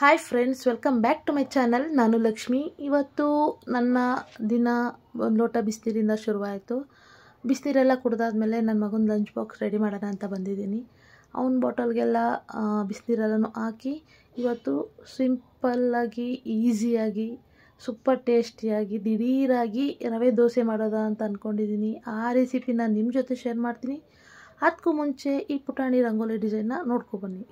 Hi friends, welcome back to my channel. ನಾನು ಲಕ್ಷ್ಮಿ. ಇವತ್ತು ನನ್ನ ದಿನ ಒಂದು ಲೋಟ ಬಿಸಿನೀರಿಂದ ಶುರುವಾಯಿತು. ಬಿಸಿನೀರೆಲ್ಲ ಕುಡಿದಾದ್ಮೇಲೆ ನನ್ನ ಮಗನ ಲಂಚ್ ಬಾಕ್ಸ್ ರೆಡಿ ಮಾಡೋಣ ಅಂತ ಬಂದಿದ್ದೀನಿ. ಅವನ ಬಾಟಲ್ಗೆಲ್ಲ ಬಿಸಿನೀರೆಲ್ಲನೂ ಹಾಕಿ ಇವತ್ತು ಸಿಂಪಲ್ಲಾಗಿ, ಈಸಿಯಾಗಿ, ಸೂಪರ್ ಟೇಸ್ಟಿಯಾಗಿ, ದಿಢೀರಾಗಿ ರವೆ ದೋಸೆ ಮಾಡೋದ ಅಂತ ಅಂದ್ಕೊಂಡಿದ್ದೀನಿ. ಆ ರೆಸಿಪಿನ ನಿಮ್ಮ ಜೊತೆ ಶೇರ್ ಮಾಡ್ತೀನಿ. ಅದಕ್ಕೂ ಮುಂಚೆ ಈ ಪುಟಾಣಿ ರಂಗೋಲಿ ಡಿಸೈನ್ನ ನೋಡ್ಕೊಬನ್ನಿ.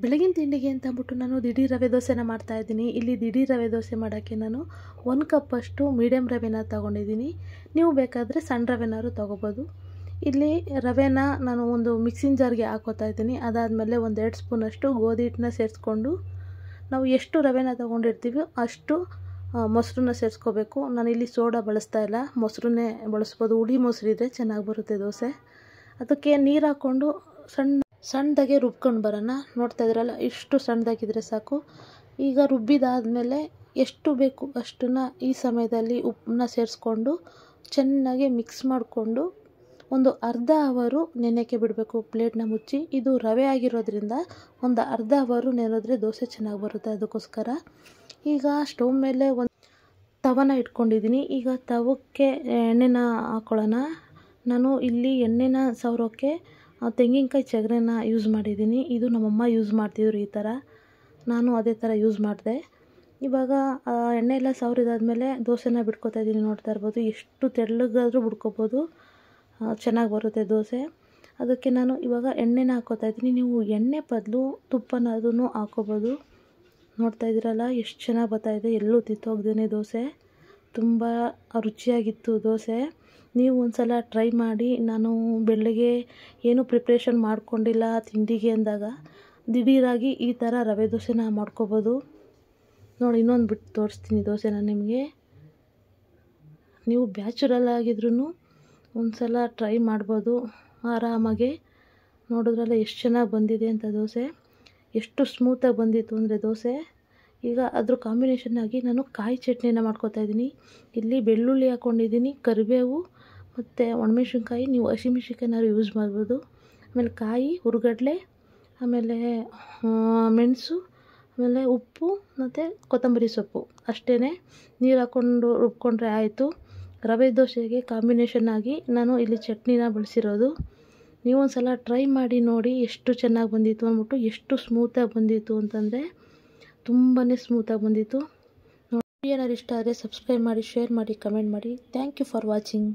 ಬೆಳಗಿನ ತಿಂಡಿಗೆ ಅಂತ ಅಂದ್ಬಿಟ್ಟು ನಾನು ದಿಢೀರ್ ರವೆ ದೋಸೆನ ಮಾಡ್ತಾಯಿದ್ದೀನಿ. ಇಲ್ಲಿ ದಿಢೀರ್ ರವೆ ದೋಸೆ ಮಾಡೋಕ್ಕೆ ನಾನು 1 ಕಪ್ಪಷ್ಟು ಮೀಡಿಯಮ್ ರವೆನ ತೊಗೊಂಡಿದ್ದೀನಿ. ನೀವು ಬೇಕಾದರೆ ಸಣ್ಣ ರವೆನಾದ್ರು ತೊಗೋಬೋದು. ಇಲ್ಲಿ ರವೆನ ನಾನು ಒಂದು ಮಿಕ್ಸಿಂಗ್ ಜಾರ್ಗೆ ಹಾಕೋತಾ ಇದ್ದೀನಿ. ಅದಾದಮೇಲೆ 1-2 ಸ್ಪೂನಷ್ಟು ಗೋಧಿ ಹಿಟ್ಟನ್ನ ಸೇರಿಸ್ಕೊಂಡು ನಾವು ಎಷ್ಟು ರವೆನ ತೊಗೊಂಡಿರ್ತೀವಿ ಅಷ್ಟು ಮೊಸರನ್ನ ಸೇರಿಸ್ಕೋಬೇಕು. ನಾನಿಲ್ಲಿ ಸೋಡಾ ಬಳಸ್ತಾ ಇಲ್ಲ, ಮೊಸರನ್ನೇ ಬಳಸ್ಬೋದು. ಹುಳಿ ಮೊಸರು ಇದ್ದರೆ ಚೆನ್ನಾಗಿ ಬರುತ್ತೆ ದೋಸೆ. ಅದಕ್ಕೆ ನೀರು ಹಾಕ್ಕೊಂಡು ಸಣ್ಣದಾಗೆ ರುಬ್ಕೊಂಡು ಬರೋಣ. ನೋಡ್ತಾ ಇದ್ರಲ್ಲ, ಇಷ್ಟು ಸಣ್ಣದಾಗಿದ್ದರೆ ಸಾಕು. ಈಗ ರುಬ್ಬಿದಾದಮೇಲೆ ಎಷ್ಟು ಬೇಕು ಅಷ್ಟನ್ನು ಈ ಸಮಯದಲ್ಲಿ ಉಪ್ಪನ್ನ ಸೇರಿಸ್ಕೊಂಡು ಚೆನ್ನಾಗಿ ಮಿಕ್ಸ್ ಮಾಡಿಕೊಂಡು ಒಂದು ಅರ್ಧ ಅವರು ನೆನೆಯೋಕ್ಕೆ ಬಿಡಬೇಕು. ಪ್ಲೇಟ್ನ ಮುಚ್ಚಿ. ಇದು ರವೆ ಆಗಿರೋದ್ರಿಂದ ಒಂದು ಅರ್ಧ ಅವರು ನೆನೆದ್ರೆ ದೋಸೆ ಚೆನ್ನಾಗಿ ಬರುತ್ತೆ. ಅದಕ್ಕೋಸ್ಕರ ಈಗ ಸ್ಟವ್ ಮೇಲೆ ಒಂದು ತವನ ಇಟ್ಕೊಂಡಿದ್ದೀನಿ. ಈಗ ತವಕ್ಕೆ ಎಣ್ಣೆನ ಹಾಕ್ಕೊಳ್ಳೋಣ. ನಾನು ಇಲ್ಲಿ ಎಣ್ಣೆನ ಸವರೋಕ್ಕೆ ತೆಂಗಿನಕಾಯಿ ಚಗರೆನ ಯೂಸ್ ಮಾಡಿದ್ದೀನಿ. ಇದು ನಮ್ಮಮ್ಮ ಯೂಸ್ ಮಾಡ್ತಿದ್ರು ಈ ಥರ. ನಾನು ಅದೇ ಥರ ಯೂಸ್ ಮಾಡಿದೆ. ಇವಾಗ ಎಣ್ಣೆ ಎಲ್ಲ ಸವರಿದಾದ್ಮೇಲೆ ದೋಸೆನ ಬಿಡ್ಕೊತಾ ಇದ್ದೀನಿ. ನೋಡ್ತಾ ಇರ್ಬೋದು, ಎಷ್ಟು ತೆಳ್ಳಗಾದರೂ ಬಿಡ್ಕೊಬೋದು, ಚೆನ್ನಾಗಿ ಬರುತ್ತೆ ದೋಸೆ. ಅದಕ್ಕೆ ನಾನು ಇವಾಗ ಎಣ್ಣೆನ ಹಾಕ್ಕೋತಾ ಇದ್ದೀನಿ. ನೀವು ಎಣ್ಣೆ ಬದಲು ತುಪ್ಪನಾದ್ರೂ ಹಾಕ್ಕೋಬೋದು. ನೋಡ್ತಾ ಇದ್ದೀರಲ್ಲ, ಎಷ್ಟು ಚೆನ್ನಾಗಿ ಬರ್ತಾಯಿದೆ, ಎಲ್ಲೂ ತಿತ್ತೋಗ್ದೇ ದೋಸೆ. ತುಂಬ ರುಚಿಯಾಗಿತ್ತು ದೋಸೆ. ನೀವು ಒಂದು ಸಲ ಟ್ರೈ ಮಾಡಿ. ನಾನು ಬೆಳಗ್ಗೆ ಏನೂ ಪ್ರಿಪ್ರೇಷನ್ ಮಾಡ್ಕೊಂಡಿಲ್ಲ ತಿಂಡಿಗೆ ಅಂದಾಗ ದಿಢೀರಾಗಿ ಈ ಥರ ರವೆ ದೋಸೆನ ಮಾಡ್ಕೋಬೋದು. ನೋಡಿ, ಇನ್ನೊಂದು ಬಿಟ್ಟು ತೋರಿಸ್ತೀನಿ ದೋಸೆನ ನಿಮಗೆ. ನೀವು ಬ್ಯಾಚುರಲ್ ಆಗಿದ್ರೂ ಒಂದು ಸಲ ಟ್ರೈ ಮಾಡ್ಬೋದು ಆರಾಮಾಗೆ. ನೋಡಿದ್ರಲ್ಲ ಎಷ್ಟು ಚೆನ್ನಾಗಿ ಬಂದಿದೆ ಅಂತ ದೋಸೆ. ಎಷ್ಟು ಸ್ಮೂತಾಗಿ ಬಂದಿತ್ತು ಅಂದರೆ ದೋಸೆ. ಈಗ ಅದ್ರ ಕಾಂಬಿನೇಷನ್ನಾಗಿ ನಾನು ಕಾಯಿ ಚಟ್ನಿನ ಮಾಡ್ಕೊತಾ ಇದ್ದೀನಿ. ಇಲ್ಲಿ ಬೆಳ್ಳುಳ್ಳಿ ಹಾಕ್ಕೊಂಡಿದ್ದೀನಿ, ಕರಿಬೇವು ಮತ್ತು ಒಣಮೆಣ್ಸಿನ್ಕಾಯಿ. ನೀವು ಹಸಿಮೆಣ್ಸಿನ್ಕಾಯಿನಾದ್ರು ಯೂಸ್ ಮಾಡ್ಬೋದು. ಆಮೇಲೆ ಕಾಯಿ, ಹುರ್ಗಡ್ಲೆ, ಆಮೇಲೆ ಮೆಣಸು, ಆಮೇಲೆ ಉಪ್ಪು ಮತ್ತು ಕೊತ್ತಂಬರಿ ಸೊಪ್ಪು. ಅಷ್ಟೇ. ನೀರು ಹಾಕ್ಕೊಂಡು ರುಬ್ಕೊಂಡ್ರೆ ಆಯಿತು. ರವೆ ದೋಸೆಗೆ ಕಾಂಬಿನೇಷನ್ನಾಗಿ ನಾನು ಇಲ್ಲಿ ಚಟ್ನಿನ ಬಳಸಿರೋದು. ನೀವೊಂದು ಸಲ ಟ್ರೈ ಮಾಡಿ ನೋಡಿ ಎಷ್ಟು ಚೆನ್ನಾಗಿ ಬಂದಿತ್ತು ಅಂದ್ಬಿಟ್ಟು. ಎಷ್ಟು ಸ್ಮೂತಾಗಿ ಬಂದಿತ್ತು ಅಂತಂದರೆ ತುಂಬಾ ಸ್ಮೂತಾಗಿ ಬಂದಿತ್ತು. ನೋಡಿ, ಏನಾದ್ರು ಇಷ್ಟ ಆದರೆ ಸಬ್ಸ್ಕ್ರೈಬ್ ಮಾಡಿ, ಶೇರ್ ಮಾಡಿ, ಕಮೆಂಟ್ ಮಾಡಿ. Thank you for watching.